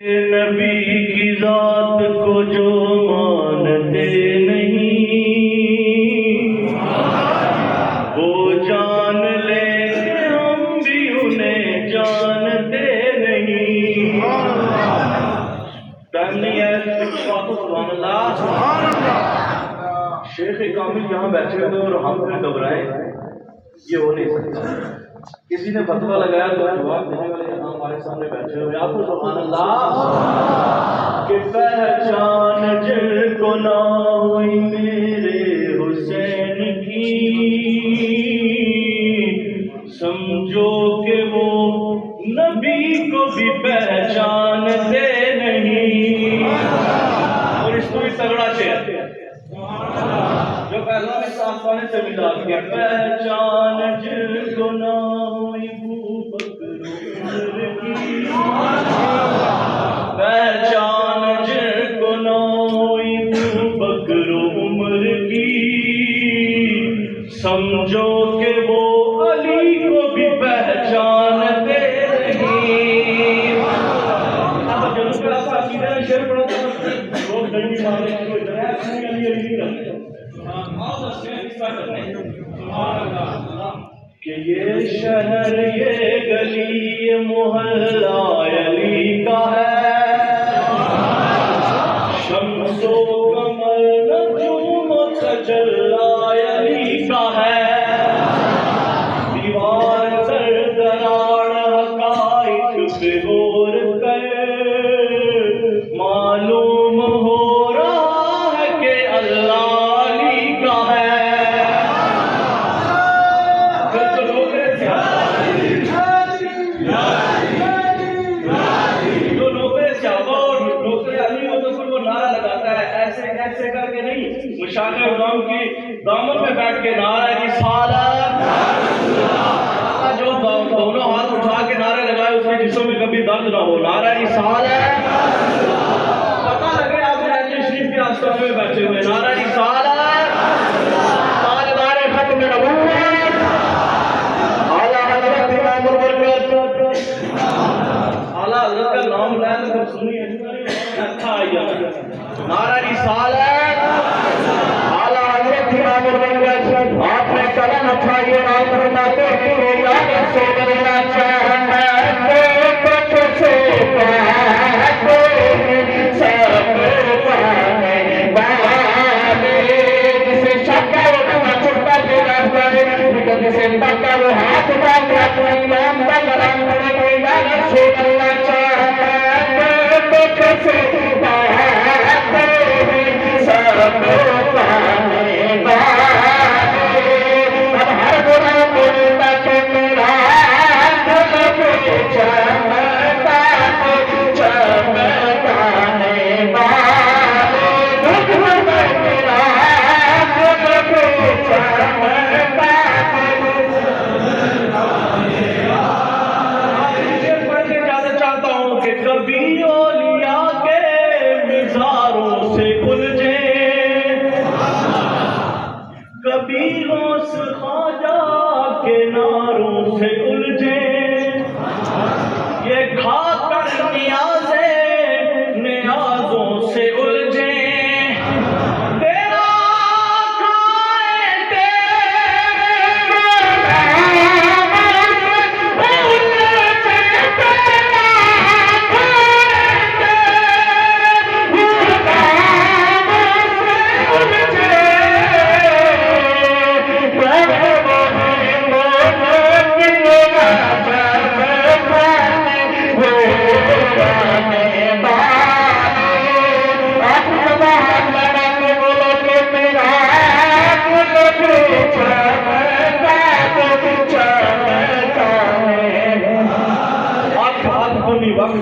نبی کی ذات کو جو مانتے نہیں وہ جان لیں گے، ہم بھی انہیں جانتے نہیں۔ ٹائم نہیں ہے، سبحان اللہ۔ شیخ کامل یہاں بیٹھے ہوئے اور ہم پھر گھبرائیں، یہ ہو نہیں سکتا۔ کسی نے فتویٰ لگایا تو جواب دینے والے یہاں ہمارے سامنے بیٹھے ہوئے، آپ کو سبحان اللہ کہ پہچان جن کو نہ ہوئی میرے حسین کی، سمجھو کہ وہ نبی کو بھی پہچانتے نہیں۔ اور اس کو بھی تگڑا شعر جو پہلا میں آسمانے سے ملا کے پہچان جن کو نہ ہوئی بکر عمر کی، پہچان جن کو نہ ہوئی بکر عمر کی، سمجھو کہ وہ علی کو بھی پہچانتے نہیں۔ اب جنوں کے آپ عقیدہ میں شعر پڑھا تھا، لوگ ڈنڈی مارنے کی کوئی طرح علی نہیں رہتے کہ یہ شہر یہ گلی یہ محلہ علی کا ہے، شمس و قمر نجوم و تجلی علی کا ہے، دیوار در دراڑ حقائق پہ غور کر معلوم ہو رہا ہے کہ اللہ شاہ غلام کی دامن میں بیٹھ کے نعرہ رسالت، جو دونوں ہاتھ اٹھا کے نعرے لگائے اس کے جسم میں کبھی درد نہ ہو، نعرہ رسالت۔ پتہ لگے آپ رہتے شریف کے آستانے میں بیٹھے ہوئے، نعرہ رسالت، تاجدار ختم نبوت، اعلیٰ حضرت امام البرکت۔ اعلیٰ حضرت کا نام لے تو پھر سنیے اچھا آئیے، نعرہ رسالت۔ آپ نے قلم اٹھائی اور آپ فرماتے ہیں کہ یاد سے کرنا چاہنا کچھ سے جسے شکا وہ چھوٹا پھر جسے بکا وہ ہاتھ ڈال امام کا کرم کرے گا، یاد سے کرنا چاہنا کچھ سے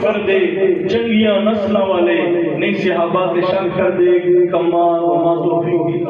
کر دے جنگیاں نسلوں والے نہیں صحابہ سے شان کر دے کمال وما توفیق